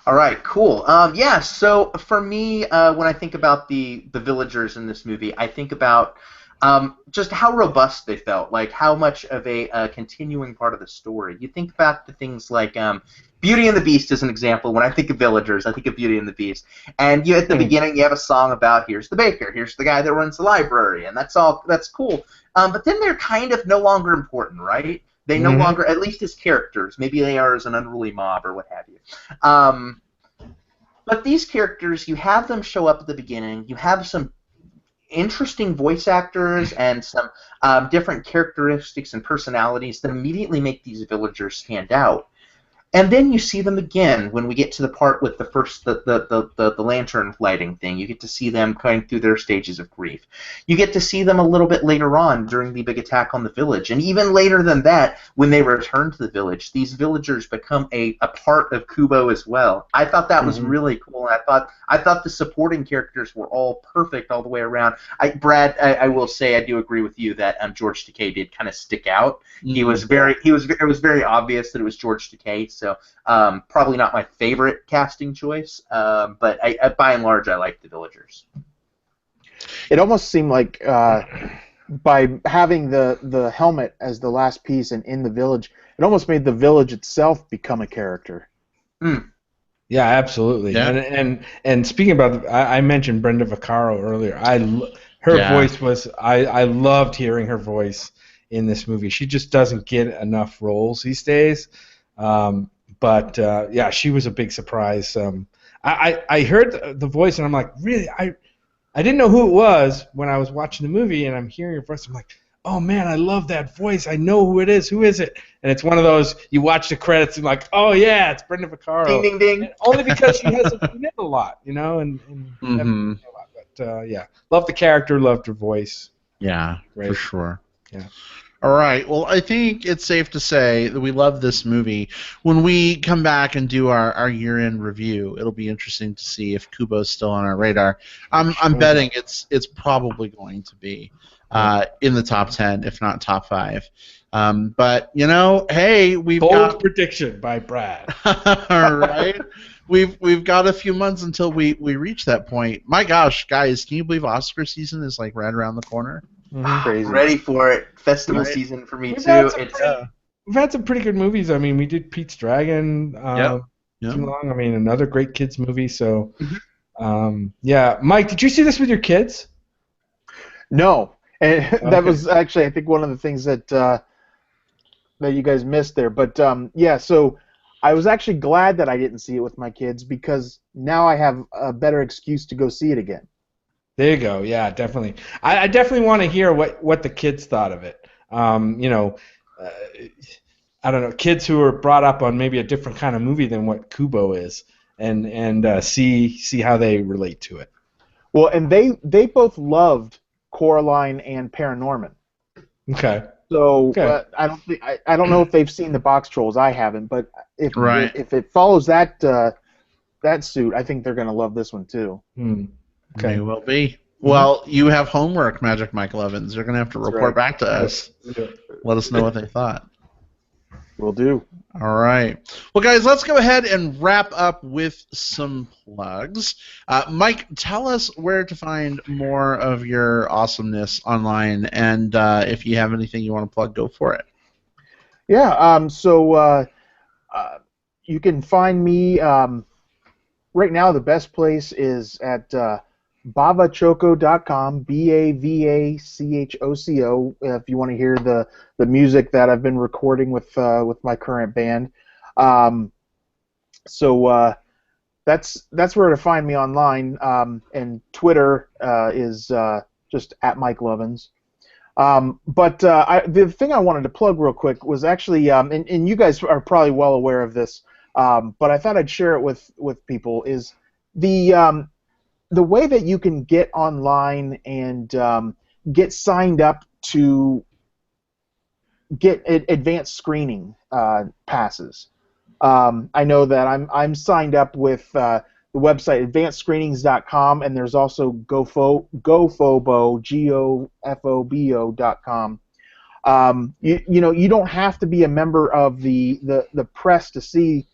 All right, cool. Yeah, so for me, when I think about the villagers in this movie, I think about just how robust they felt, like how much of a continuing part of the story. You think back to things like Beauty and the Beast as an example. When I think of villagers, I think of Beauty and the Beast. And you at the Mhm. beginning, you have a song about here's the baker, here's the guy that runs the library, and that's all. That's cool. But then they're kind of no longer important, right? They no Hmm. longer, at least as characters, maybe they are as an unruly mob or what have you. Um, but these characters, you have them show up at the beginning. You have some interesting voice actors and some different characteristics and personalities that immediately make these villagers stand out. And then you see them again when we get to the part with the first the lantern lighting thing. You get to see them going through their stages of grief. You get to see them a little bit later on during the big attack on the village. And even later than that, when they return to the village, these villagers become a part of Kubo as well. I thought that was Hmm. really cool. And I thought the supporting characters were all perfect all the way around. Brad, I will say I do agree with you that George Takei did kind of stick out. He was Mm. very it was very obvious that it was George Takei, so probably not my favorite casting choice, but by and large I like the villagers. It almost seemed like by having the helmet as the last piece and in the village, it almost made the village itself become a character. Mm. Yeah, absolutely. Yeah. And speaking about, I mentioned Brenda Vaccaro earlier. Her Yeah. voice was I loved hearing her voice in this movie. She just doesn't get enough roles these days. But yeah, she was a big surprise. I heard the voice and I'm like, really, I didn't know who it was when I was watching the movie, and I'm hearing her voice. I'm like, oh man, I love that voice. I know who it is. Who is it? And it's one of those you watch the credits and like, oh yeah, it's Brenda Ding Vaccaro. ding ding. And only because she hasn't been in a lot, and hasn't Hmm. been in a lot. But yeah, loved the character, loved her voice. Yeah, for Great. sure. Yeah. All right. Well, I think it's safe to say that we love this movie. When we come back and do our year-end review, it'll be interesting to see if Kubo's still on our radar. I'm betting it's probably going to be in the top 10, if not top 5. But hey, we've Bold got prediction by Brad. all right. We've got a few months until we reach that point. My gosh, guys, can you believe Oscar season is like right around the corner? Crazy. Ready for it. Festival Right. season for me We've had too. some It's Yeah. We've had some pretty good movies. I mean, we did Pete's Dragon. Yep. Too long. I mean, another great kids movie. So, yeah. Mike, did you see this with your kids? No, and that Okay. was actually I think one of the things that that you guys missed there. But yeah, so I was actually glad that I didn't see it with my kids because now I have a better excuse to go see it again. There you go. Yeah, definitely. I definitely want to hear what the kids thought of it. Uh, I don't know, kids who are brought up on maybe a different kind of movie than what Kubo is, and see how they relate to it. Well, and they both loved Coraline and Paranorman. Okay. So Okay. I don't know if they've seen the Box Trolls. I haven't, but Right. if it follows that that suit, I think they're gonna love this one too. Okay. May well be. Well, you have homework, Magic Michael Evans. You're going to have to That's report right. back to us. Let us know what they thought. Will do. All right. Well, guys, let's go ahead and wrap up with some plugs. Mike, tell us where to find more of your awesomeness online, and if you have anything you want to plug, go for it. Yeah. You can find me right now. The best place is at bavachoco.com, BAVACHOCO. If you want to hear the music that I've been recording with my current band, that's where to find me online. And Twitter is just at Mike Lovins. The thing I wanted to plug real quick was actually, and you guys are probably well aware of this, but I thought I'd share it with people, is the way that you can get online and get signed up to get advanced screening passes. I know that I'm signed up with the website advancedscreenings.com, and there's also GoFobo, GOFOBO.com. You don't have to be a member of the press to see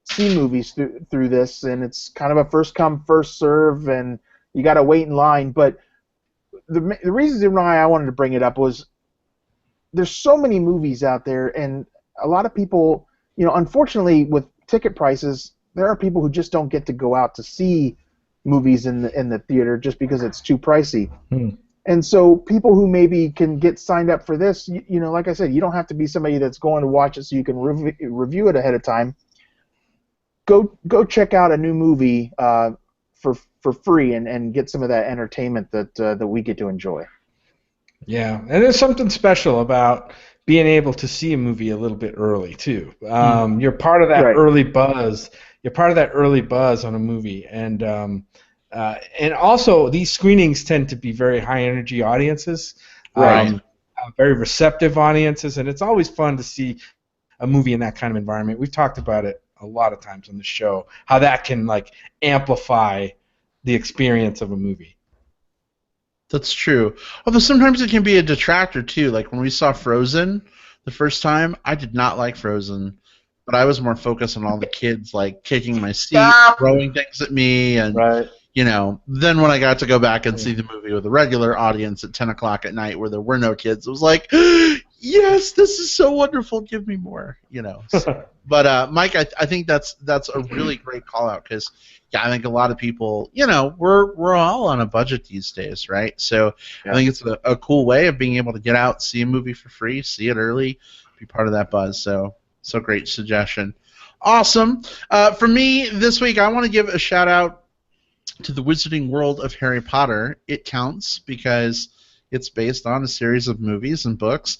see movies through this, and it's kind of a first come first serve, and you got to wait in line. But the reason why I wanted to bring it up was there's so many movies out there, and a lot of people, unfortunately, with ticket prices, there are people who just don't get to go out to see movies in the theater just because it's too pricey. And so people who maybe can get signed up for this, like I said, you don't have to be somebody that's going to watch it so you can review it ahead of time. Go check out a new movie for free and get some of that entertainment that we get to enjoy. Yeah, and there's something special about being able to see a movie a little bit early too. You're part of that early buzz. You're part of that early buzz on a movie, and also these screenings tend to be very high energy audiences, very receptive audiences, and it's always fun to see a movie in that kind of environment. We've talked about it a lot of times on the show, how that can amplify the experience of a movie. That's true. Although sometimes it can be a detractor too. Like when we saw Frozen the first time, I did not like Frozen, but I was more focused on all the kids kicking my seat, throwing things at me, and then when I got to go back and see the movie with a regular audience at 10 o'clock at night where there were no kids, it was like, yes, this is so wonderful. Give me more. So, but Mike, I think that's a really great call out because. Yeah, I think a lot of people, we're all on a budget these days, right? So I think it's a cool way of being able to get out, see a movie for free, see it early, be part of that buzz. So great suggestion. Awesome. For me this week, I want to give a shout out to the Wizarding World of Harry Potter. It counts because it's based on a series of movies and books.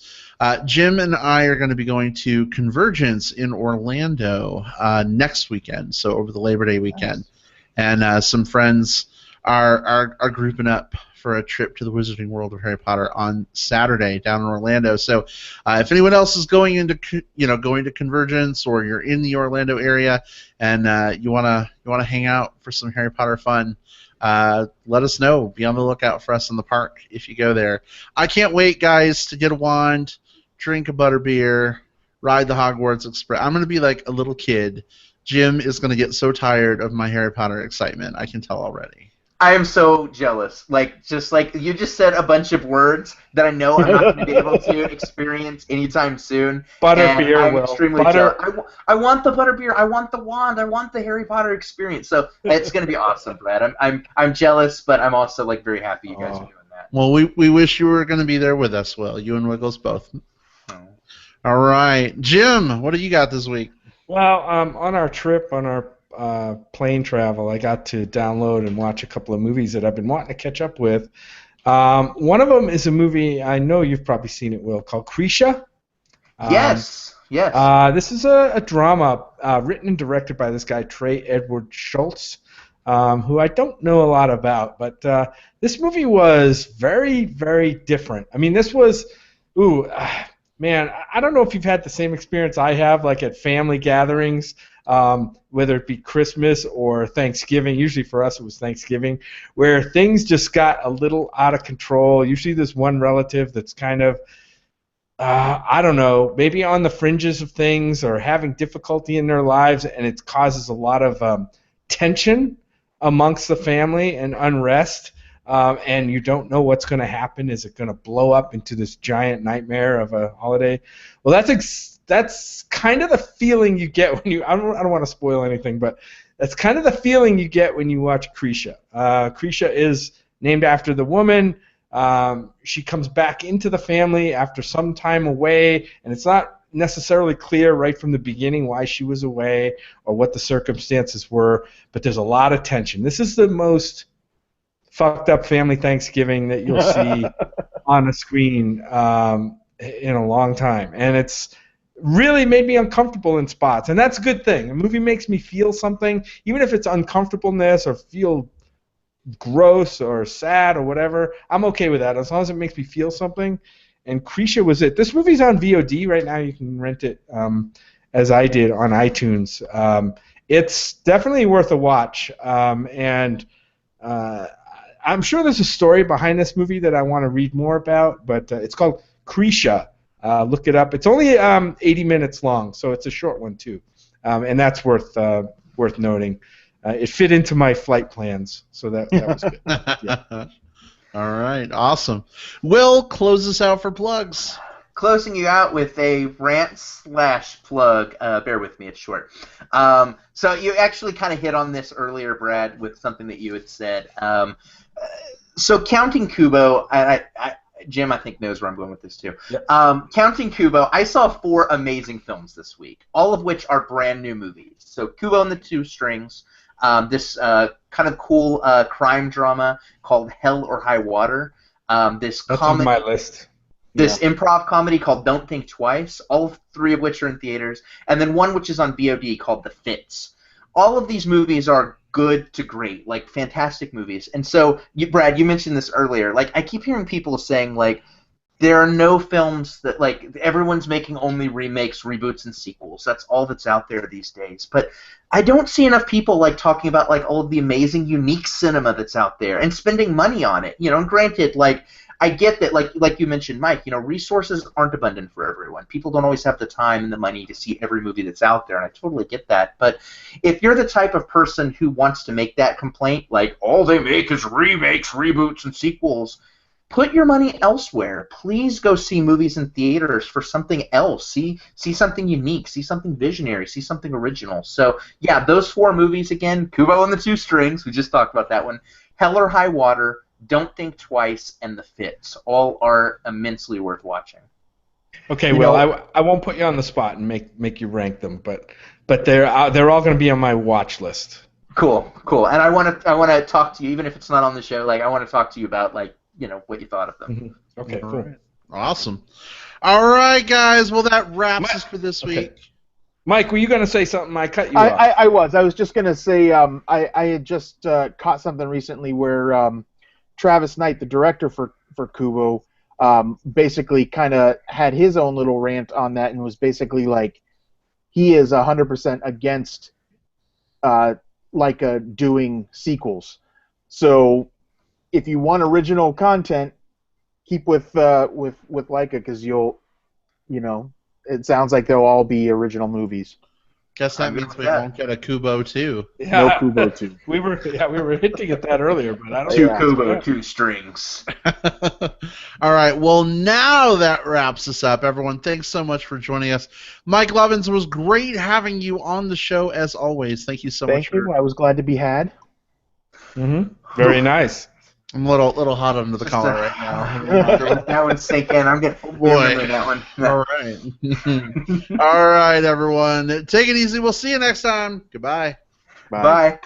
Jim and I are going to be going to Convergence in Orlando next weekend, so over the Labor Day weekend. Nice. And some friends are grouping up for a trip to the Wizarding World of Harry Potter on Saturday down in Orlando. So if anyone else is going to Convergence, or you're in the Orlando area and you wanna hang out for some Harry Potter fun, let us know. Be on the lookout for us in the park if you go there. I can't wait, guys, to get a wand, drink a butterbeer, ride the Hogwarts Express. I'm going to be like a little kid. Jim is going to get so tired of my Harry Potter excitement. I can tell already. I am so jealous. Just like you just said a bunch of words that I know I'm not going to be able to experience anytime soon. Butterbeer, I'm extremely jealous. I want the butterbeer. I want the wand. I want the Harry Potter experience. So it's going to be awesome, Brad. I'm jealous, but I'm also very happy you guys are doing that. Well, we wish you were going to be there with us, Will. You and Wiggles both. Oh. All right, Jim, what do you got this week? Well, on our trip, on our plane travel, I got to download and watch a couple of movies that I've been wanting to catch up with. One of them is a movie I know you've probably seen it, Will, called Krisha. Yes. This is a drama written and directed by this guy, Trey Edward Schultz, who I don't know a lot about. But this movie was very, very different. I mean, this was, man, I don't know if you've had the same experience I have, at family gatherings, whether it be Christmas or Thanksgiving. Usually for us it was Thanksgiving, where things just got a little out of control. Usually there's one relative that's kind of, I don't know, maybe on the fringes of things or having difficulty in their lives, and it causes a lot of tension amongst the family and unrest. And you don't know what's going to happen. Is it going to blow up into this giant nightmare of a holiday? Well, that's kind of the feeling you get when you. I don't want to spoil anything, but that's kind of the feeling you get when you watch Krisha. Krisha is named after the woman. She comes back into the family after some time away, and it's not necessarily clear right from the beginning why she was away or what the circumstances were. But there's a lot of tension. This is the most fucked up family Thanksgiving that you'll see on a screen in a long time. And it's really made me uncomfortable in spots. And that's a good thing. A movie makes me feel something, even if it's uncomfortableness or feel gross or sad or whatever. I'm okay with that as long as it makes me feel something. And Krisha was it. This movie's on VOD right now. You can rent it as I did on iTunes. It's definitely worth a watch. I'm sure there's a story behind this movie that I want to read more about, but it's called Krisha. Look it up. It's only 80 minutes long, so it's a short one too. and that's worth noting. It fit into my flight plans, so that was good. Yeah. All right, awesome. Will, close us out for plugs. Closing you out with a rant/plug. Bear with me, it's short. So you actually kind of hit on this earlier, Brad, with something that you had said. So counting Kubo, Jim, I think, knows where I'm going with this too. Yep. Counting Kubo, I saw 4 amazing films this week, all of which are brand new movies. So Kubo and the Two Strings, this kind of cool crime drama called Hell or High Water. This That's comedy, on my list. this improv comedy called Don't Think Twice, all 3 of which are in theaters, and then one which is on VOD called The Fits. All of these movies are good to great, like fantastic movies. And so, Brad, you mentioned this earlier. Like, I keep hearing people saying, like, there are no films that, like, everyone's making only remakes, reboots, and sequels. That's all that's out there these days. But I don't see enough people, like, talking about, like, all of the amazing, unique cinema that's out there and spending money on it. You know, and granted, like, I get that, like you mentioned, Mike, you know, resources aren't abundant for everyone. People don't always have the time and the money to see every movie that's out there, and I totally get that. But if you're the type of person who wants to make that complaint, like, all they make is remakes, reboots, and sequels, put your money elsewhere. Please go see movies in theaters for something else. See something unique. See something visionary. See something original. So, yeah, those 4 movies again, Kubo and the Two Strings, we just talked about that one, Hell or High Water, Don't Think Twice, and The Fits. All are immensely worth watching. Okay, I won't put you on the spot and make you rank them, but they're all going to be on my watch list. Cool. And I want to talk to you, even if it's not on the show. Like, I want to talk to you about, like, you know, what you thought of them. Mm-hmm. Okay, cool. Right. Awesome. All right, guys. Well, that wraps us for this week. Mike, were you going to say something? I cut you off. I was. I was just going to say I had just caught something recently where Travis Knight, the director for Kubo, basically kind of had his own little rant on that and was basically like, he is 100% against Leica doing sequels. So if you want original content, keep with Leica, because you know, it sounds like they'll all be original movies. Guess that means we won't get a Kubo 2. Yeah. No Kubo 2. we were hinting at that earlier, but I don't. 2 Kubo, 2 Strings. All right. Well, now that wraps us up. Everyone, thanks so much for joining us. Mike Lovins, it was great having you on the show as always. Thank you so much. Thank you. I was glad to be had. Mm-hmm. Very nice. I'm a little hot under the collar right now. That one sink in. I'm going to remember that one. All right. All right, everyone. Take it easy. We'll see you next time. Goodbye. Bye.